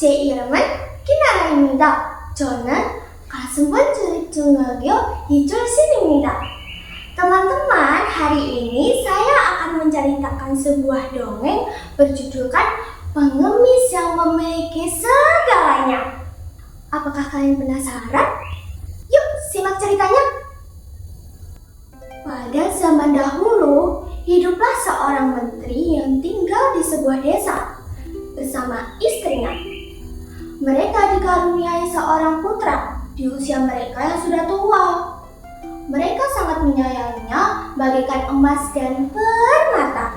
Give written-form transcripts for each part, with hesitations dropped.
제 이름은 키나라입니다. 저는 가슴번 중학교 2출신입니다. Teman-teman, hari ini saya akan menceritakan sebuah dongeng berjudulkan Pengemis yang Memiliki Segalanya. Apakah kalian penasaran? Yuk, simak ceritanya. Pada zaman dahulu, hiduplah seorang menteri yang tinggal di sebuah desa bersama istrinya. Mereka dikaruniai seorang putra di usia mereka yang sudah tua. Mereka sangat menyayanginya bagaikan emas dan permata.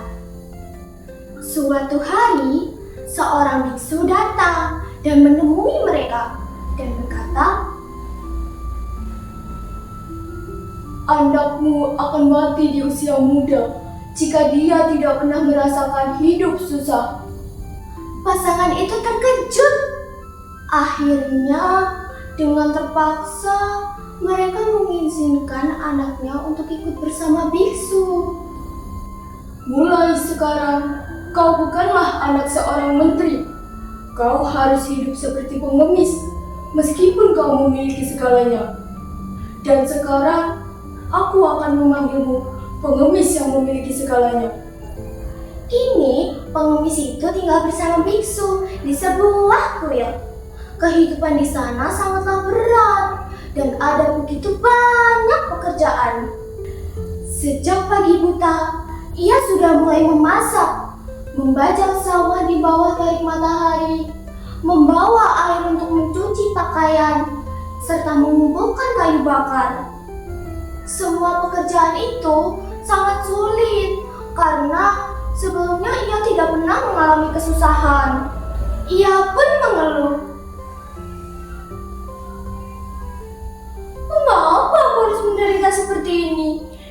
Suatu hari, seorang biksu datang dan menemui mereka dan berkata, "Anakmu akan mati di usia muda jika dia tidak pernah merasakan hidup susah." Pasangan itu terkejut. Akhirnya, dengan terpaksa, mereka mengizinkan anaknya untuk ikut bersama biksu. "Mulai sekarang, kau bukanlah anak seorang menteri. Kau harus hidup seperti pengemis, meskipun kau memiliki segalanya. Dan sekarang, aku akan memanggilmu pengemis yang memiliki segalanya." Kini, pengemis itu tinggal bersama biksu di sebuah kuil. Kehidupan di sana sangatlah berat dan ada begitu banyak pekerjaan. Sejak pagi buta, ia sudah mulai memasak, membajak sawah di bawah terik matahari, membawa air untuk mencuci pakaian, serta mengumpulkan kayu bakar. Semua pekerjaan itu sangat sulit karena sebelumnya ia tidak pernah mengalami kesusahan. Ia pun mengeluh, "Mengapa aku harus menderita seperti ini?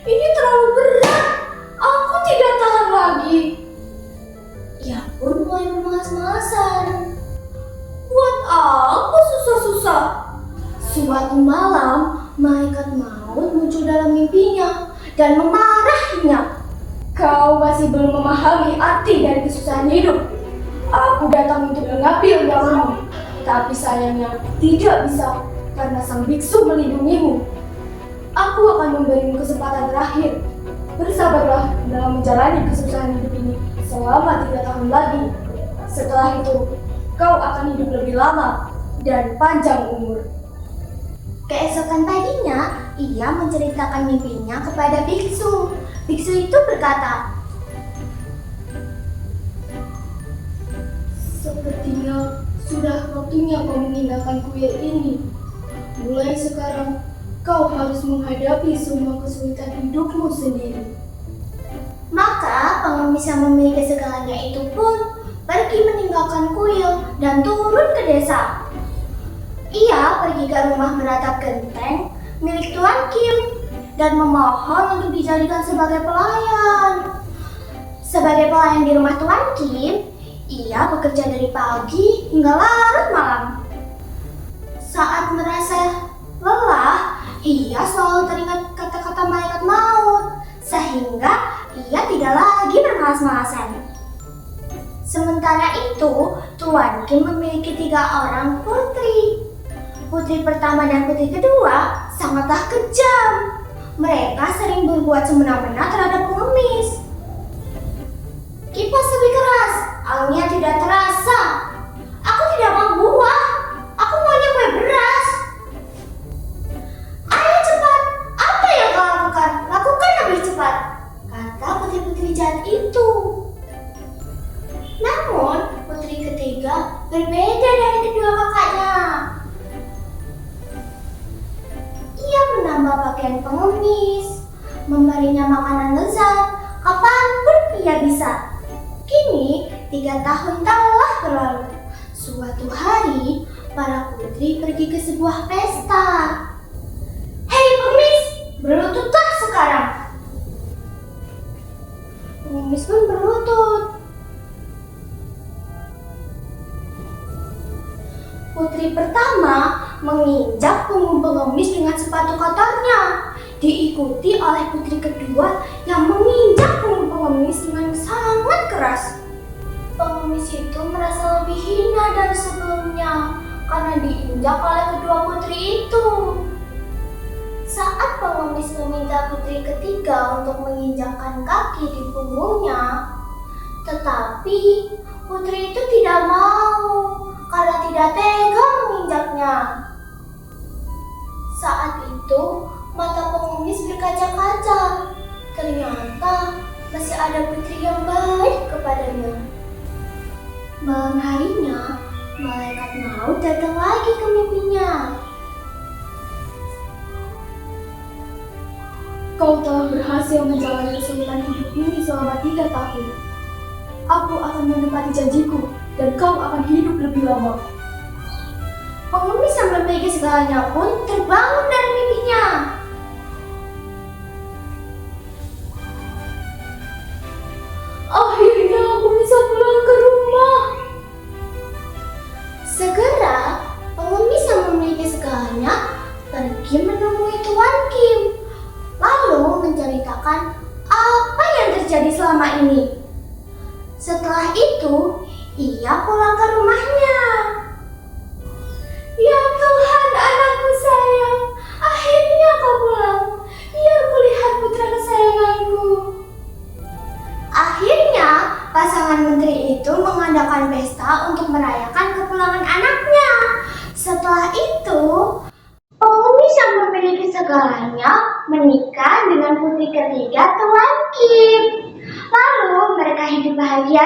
Ini terlalu berat. Aku tidak tahan lagi." Ia pun mulai bermalas-malasan. "Buat apa susah-susah?" Suatu malam, malaikat maut muncul dalam mimpinya dan memarahinya. "Kau masih belum memahami arti dari kesusahan hidup. Aku datang untuk mengambil nyawamu, tapi sayangnya tidak bisa karena sang biksu melindungimu. Aku akan memberimu kesempatan terakhir. Bersabarlah dalam menjalani kesusahan hidup ini selama 3 tahun lagi. Setelah itu, kau akan hidup lebih lama dan panjang umur." Keesokan paginya, ia menceritakan mimpinya kepada biksu. Biksu itu berkata, "Sepertinya sudah waktunya kau meninggalkan kuil ini. Mulai sekarang, kau harus menghadapi semua kesulitan hidupmu sendiri." Maka pengemis yang memiliki segalanya itu pun pergi meninggalkan kuil dan turun ke desa. Ia pergi ke rumah beratap genteng milik Tuan Kim dan memohon untuk dijadikan sebagai pelayan. Sebagai pelayan di rumah Tuan Kim, ia bekerja dari pagi hingga larut malam. Saat merasa lelah, ia selalu teringat kata-kata malaikat maut, sehingga ia tidak lagi bermalas-malasan. Sementara itu, Tuan Kim memiliki 3 orang putri. Putri pertama dan putri kedua sangatlah kejam. Mereka sering berbuat semena-mena terhadap pengemis. "Kipas lebih keras, anginnya tidak terasa. Aku tidak mau buah, aku maunya kue beras. Ayo cepat, apa yang kau lakukan? Lakukan lebih cepat," kata putri-putri jahat itu. Namun, putri ketiga berbeda dari kedua kakaknya. Ia menambah pakaian pengemis, memberinya makanan lezat kapanpun ia bisa. Kini 3 tahun telah berlalu. Suatu hari, para putri pergi ke sebuah pesta. "Hei pengemis, berlututlah sekarang." Pengemis pun berlutut. Putri pertama menginjak punggung pengemis dengan sepatu kotornya, diikuti oleh putri kedua yang menginjak punggung pengemis dengan sangat keras. Pengemis itu merasa lebih hina dari sebelumnya. karena diinjak oleh kedua putri itu. Saat pengemis meminta putri ketiga untuk menginjakkan kaki di punggungnya, tetapi putri itu tidak mau karena tidak tega menginjaknya. Saat itu mata pengemis berkaca-kaca. Ternyata masih ada putri yang baik kepadanya. Malam harinya, malaikat maut datang lagi ke mimpinya. Kau telah berhasil menjalani kesulitan hidup ini selama 3 tahun. Aku akan menepati janjiku dan kau akan hidup lebih lama. Pengemis yang memiliki segalanya pun terbangun dari mimpinya. Akhirnya aku bisa pulang ke rumah. Segera, pengemis yang memiliki segalanya pergi menemui Tuan Kim, lalu menceritakan apa yang terjadi selama ini. Setelah itu, ia pulang ke rumahnya. Ya Tuhan, anakku sayang, akhirnya kau pulang. Biar kulihat putra kesayanganku. Akhirnya, pasangan menteri itu mengadakan pesta untuk merayakan kepulangan anaknya. Setelah itu, pengemis yang memiliki segalanya menikah dengan putri ketiga Tuan Kim. Lalu mereka hidup bahagia